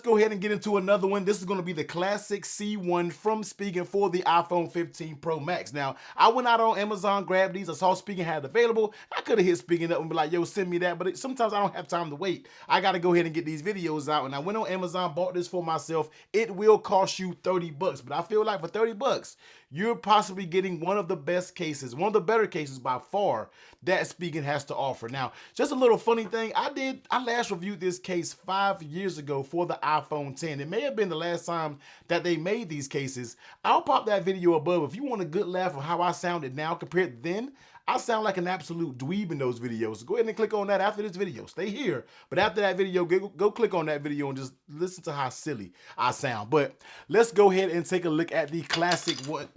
let's go ahead and get into another one. This is going to be the classic C1 from Spigen for the iPhone 15 Pro Max. Now, I went out on Amazon, grabbed these. I saw Spigen had it available. I could have hit Spigen up and be like, yo, send me that. But sometimes I don't have time to wait. I got to go ahead and get these videos out. And I went on Amazon, bought this for myself. It will cost you 30 bucks. But I feel like for 30 bucks, you're possibly getting one of the best cases, one of the better cases by far that Spigen has to offer. Now, just a little funny thing, I last reviewed this case 5 years ago for the iPhone 10. It may have been the last time that they made these cases. I'll pop that video above. If you want a good laugh of how I sounded now compared to then, I sound like an absolute dweeb in those videos. So go ahead and click on that after this video. Stay here. But after that video, go click on that video and just listen to how silly I sound. But let's go ahead and take a look at the classic one.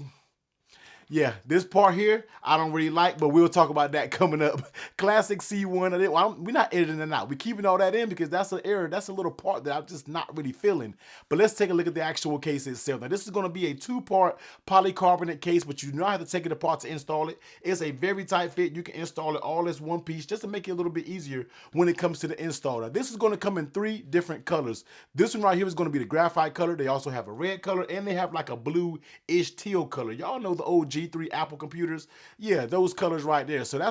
Yeah, this part here, I don't really like, but we'll talk about that coming up. Classic C1. We're not editing it out. We're keeping all that in because that's an error. That's a little part that I'm just not really feeling. But let's take a look at the actual case itself. Now, this is going to be a 2-part polycarbonate case, but you do not have to take it apart to install it. It's a very tight fit. You can install it all as one piece just to make it a little bit easier when it comes to the install. Now, this is going to come in 3 different colors. This one right here is going to be the graphite color. They also have a red color, and they have like a blue-ish teal color. Y'all know the old G3 Apple computers. Yeah, those colors right there. So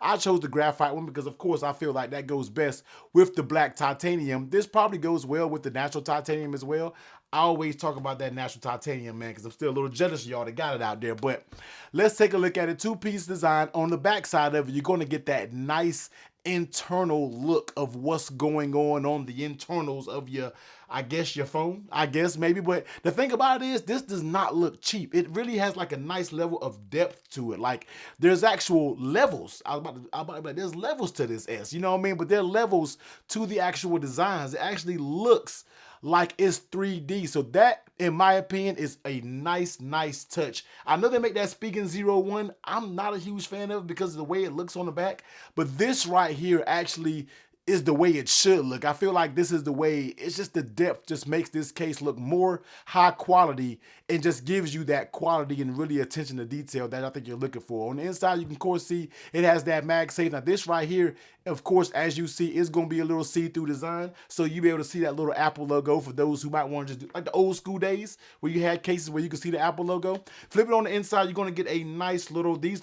I chose the graphite one because of course I feel like that goes best with the black titanium. This probably goes well with the natural titanium as well. I always talk about that natural titanium, man, because I'm still a little jealous of y'all that got it out there. But let's take a look at it. 2-piece design. On the back side of it, you're going to get that nice internal look of what's going on the internals of your, I guess, your phone, I guess maybe. But the thing about it is this does not look cheap. It really has like a nice level of depth to it. Like there's actual levels. There's levels to this S, you know what I mean? But there are levels to the actual designs. It actually looks like it's 3D. So that, in my opinion, is a nice touch. I know they make that Spigen 01. I'm not a huge fan of it because of the way it looks on the back. But this right here actually is the way it should look. I feel like this is the way, it's just the depth just makes this case look more high quality and just gives you that quality and really attention to detail that I think you're looking for. On the inside, you can of course see it has that MagSafe. Now this right here, of course, as you see, is going to be a little see-through design. So you'll be able to see that little Apple logo for those who might want to just do like the old school days where you had cases where you could see the Apple logo. Flip it on the inside, you're going to get a nice little, these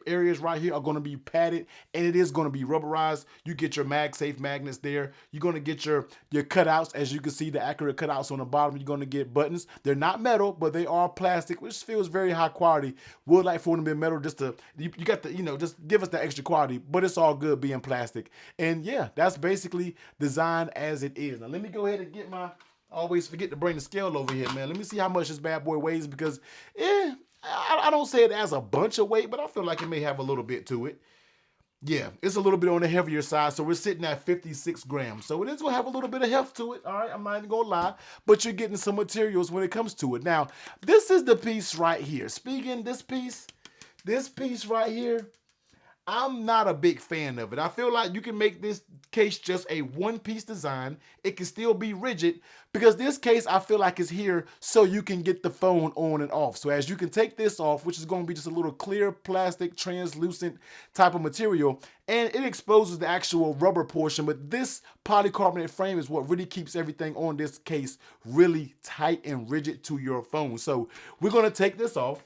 areas right here are going to be padded and it is going to be rubberized. You get your MagSafe magnets there. You're going to get your cutouts. As you can see, the accurate cutouts on the bottom. You're going to get buttons. They're not metal, but they are plastic, which feels very high quality. Would like for them to be metal just to, you got the, just give us the extra quality, but it's all good being plastic. And yeah, that's basically designed as it is. Now let me go ahead and get my, I always forget to bring the scale over here, man. Let me see how much this bad boy weighs because I don't say it as a bunch of weight, but I feel like it may have a little bit to it. Yeah, it's a little bit on the heavier side, so we're sitting at 56 grams. So it is going to have a little bit of heft to it, all right? I'm not even going to lie, but you're getting some materials when it comes to it. Now, this is the piece right here. Speaking this piece right here, I'm not a big fan of it. I feel like you can make this case just a 1-piece design. It can still be rigid because this case I feel like is here so you can get the phone on and off. So as you can take this off, which is going to be just a little clear plastic translucent type of material, and it exposes the actual rubber portion, but this polycarbonate frame is what really keeps everything on this case really tight and rigid to your phone. So we're going to take this off.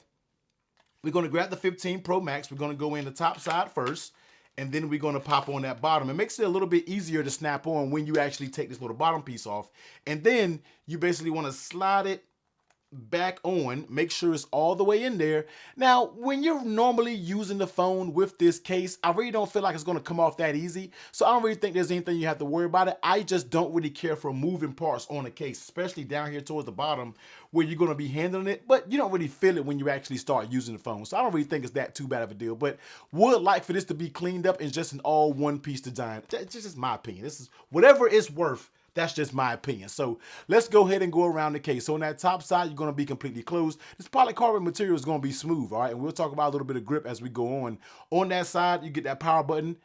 We're going to grab the 15 Pro Max. We're going to go in the top side first, and then we're going to pop on that bottom. It makes it a little bit easier to snap on when you actually take this little bottom piece off. And then you basically want to slide it back on, make sure it's all the way in there. Now, when you're normally using the phone with this case, I really don't feel like it's going to come off that easy. So I don't really think there's anything you have to worry about it. I just don't really care for moving parts on a case, especially down here towards the bottom where you're going to be handling it, but you don't really feel it when you actually start using the phone. So I don't really think it's that too bad of a deal, but would like for this to be cleaned up and just an all 1-piece design. That's just my opinion. This is whatever it's worth. That's just my opinion. So let's go ahead and go around the case. So on that top side, you're going to be completely closed. This polycarbonate material is going to be smooth, all right? And we'll talk about a little bit of grip as we go on. On that side, you get that power button.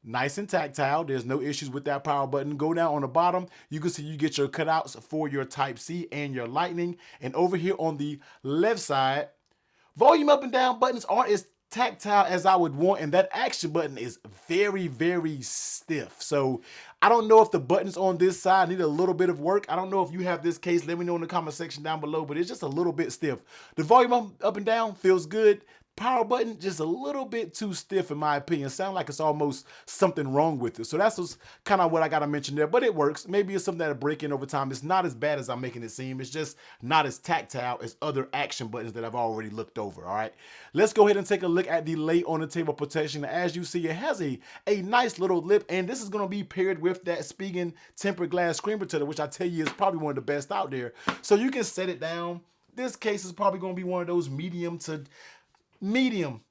Nice and tactile. There's no issues with that power button. Go down on the bottom. You can see you get your cutouts for your Type-C and your Lightning. And over here on the left side, volume up and down buttons aren't as tactile as I would want, and that action button is very, very stiff. So I don't know if the buttons on this side need a little bit of work. I don't know if you have this case. Let me know in the comment section down below, but it's just a little bit stiff. The volume up and down feels good. Power button just a little bit too stiff in my opinion. Sound like it's almost something wrong with it. So that's just kind of what I gotta mention there, but it works. Maybe it's something that'll break in over time. It's not as bad as I'm making it seem. It's just not as tactile as other action buttons that I've already looked over. All right, let's go ahead and take a look at the lay on the table protection. As you see, it has a nice little lip, and this is gonna be paired with that Spigen tempered glass screen protector, which I tell you is probably one of the best out there. So you can set it down. This case is probably gonna be one of those medium.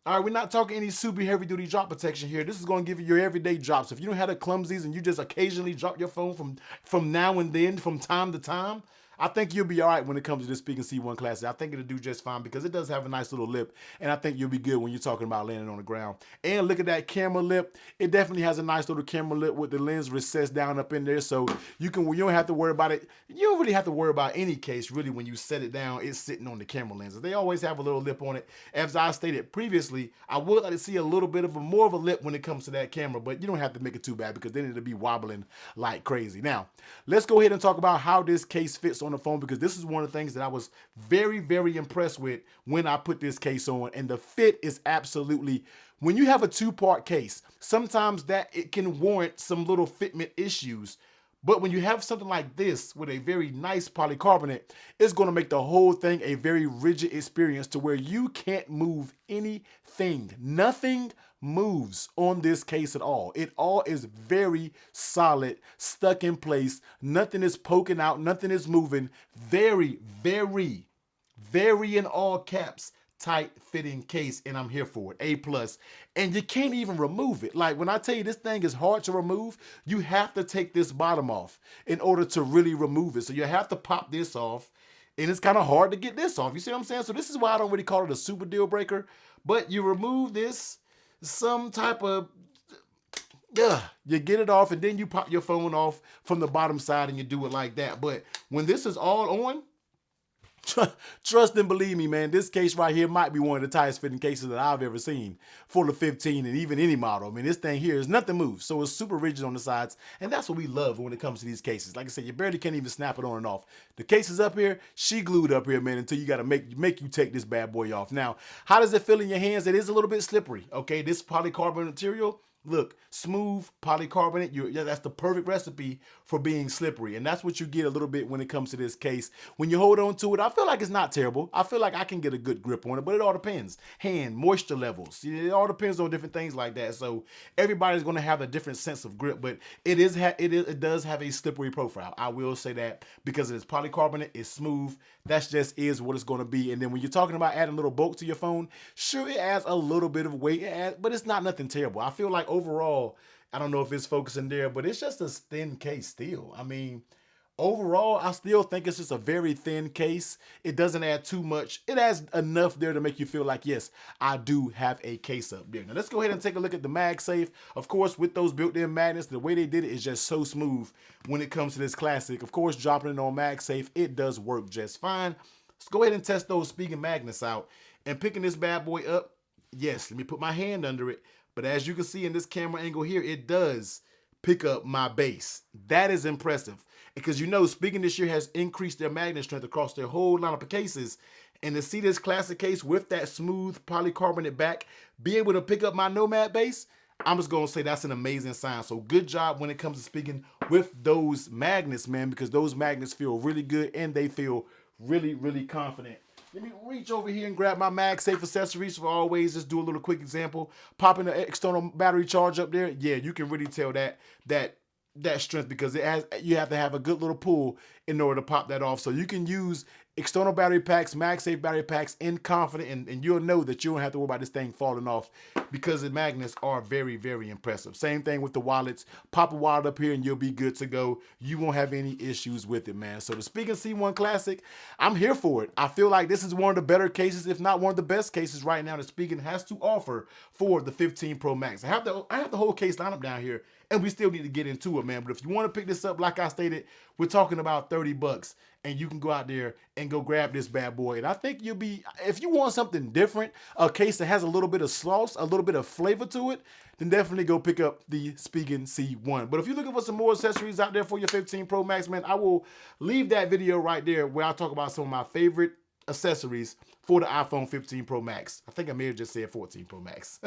All right, we're not talking any super heavy duty drop protection here. This is going to give you your everyday drops. If you don't have the clumsies and you just occasionally drop your phone from now and then, from time to time, I think you'll be all right when it comes to this Spigen C1 Classic. I think it'll do just fine because it does have a nice little lip, and I think you'll be good when you're talking about landing on the ground. And look at that camera lip. It definitely has a nice little camera lip with the lens recessed down up in there, so you don't have to worry about it. You don't really have to worry about any case, really, when you set it down, it's sitting on the camera lenses. They always have a little lip on it. As I stated previously, I would like to see a little bit of more of a lip when it comes to that camera, but you don't have to make it too bad because then it'll be wobbling like crazy. Now, let's go ahead and talk about how this case fits on the phone, because this is one of the things that I was very, very impressed with when I put this case on, and the fit is absolutely, when you have a two-part case, sometimes that it can warrant some little fitment issues. But when you have something like this with a very nice polycarbonate, it's going to make the whole thing a very rigid experience to where you can't move anything. Nothing moves on this case at all. It all is very solid, stuck in place. Nothing is poking out. Nothing is moving. Very, very, very in all caps, tight fitting case, and I'm here for it. A+. And you can't even remove it. Like when I tell you this thing is hard to remove, you have to take this bottom off in order to really remove it. So you have to pop this off, and it's kind of hard to get this off. You see what I'm saying? So this is why I don't really call it a super deal breaker. But you remove this, some type of, you get it off, and then you pop your phone off from the bottom side and you do it like that. But when this is all on, trust and believe me, man, this case right here might be one of the tightest fitting cases that I've ever seen for the 15 and even any model. I mean, this thing here is nothing moves, so it's super rigid on the sides, and that's what we love when it comes to these cases. Like I said, you barely can't even snap it on and off. The case is up here, she glued up here, man, until you got to make you take this bad boy off. Now, how does it feel in your hands? It is a little bit slippery, okay? This polycarbonate material, look, smooth polycarbonate, that's the perfect recipe for being slippery. And that's what you get a little bit when it comes to this case. When you hold on to it, I feel like it's not terrible. I feel like I can get a good grip on it, but it all depends. Hand, moisture levels, it all depends on different things like that. So everybody's going to have a different sense of grip, but it does have a slippery profile. I will say that because it's polycarbonate, it's smooth. That just is what it's going to be. And then when you're talking about adding a little bulk to your phone, sure, it adds a little bit of weight, but it's not nothing terrible. I feel like overall, I don't know if it's focusing there, but it's just a thin case still. I mean, overall, I still think it's just a very thin case. It doesn't add too much. It adds enough there to make you feel like, yes, I do have a case up there. Now, let's go ahead and take a look at the MagSafe. Of course, with those built-in magnets, the way they did it is just so smooth when it comes to this Classic. Of course, dropping it on MagSafe, it does work just fine. Let's go ahead and test those Spigen magnets out. And picking this bad boy up, yes, let me put my hand under it. But as you can see in this camera angle here, it does pick up my base. That is impressive. Because you know, Spigen this year has increased their magnet strength across their whole lineup of cases. And to see this Classic case with that smooth polycarbonate back, be able to pick up my Nomad base, I'm just going to say that's an amazing sign. So good job when it comes to Spigen with those magnets, man, because those magnets feel really good and they feel really, really confident. Let me reach over here and grab my MagSafe accessories. For always, just do a little quick example. Popping the external battery charge up there. Yeah, you can really tell that strength because you have to have a good little pull in order to pop that off. So you can use external battery packs, MagSafe battery packs in confident, and you'll know that you don't have to worry about this thing falling off because the magnets are very, very impressive. Same thing with the wallets. Pop a wallet up here and you'll be good to go. You won't have any issues with it, man. So the Spigen C1 Classic, I'm here for it. I feel like this is one of the better cases, if not one of the best cases right now that Spigen has to offer for the 15 Pro Max. I have the whole case lineup down here, and we still need to get into it, man. But if you want to pick this up, like I stated, we're talking about $30. and you can go out there and go grab this bad boy. And I think you'll be, if you want something different, a case that has a little bit of sauce, a little bit of flavor to it, then definitely go pick up the Spigen C1. But if you're looking for some more accessories out there for your 15 Pro Max, man, I will leave that video right there where I talk about some of my favorite accessories for the iPhone 15 Pro Max. I think I may have just said 14 Pro Max.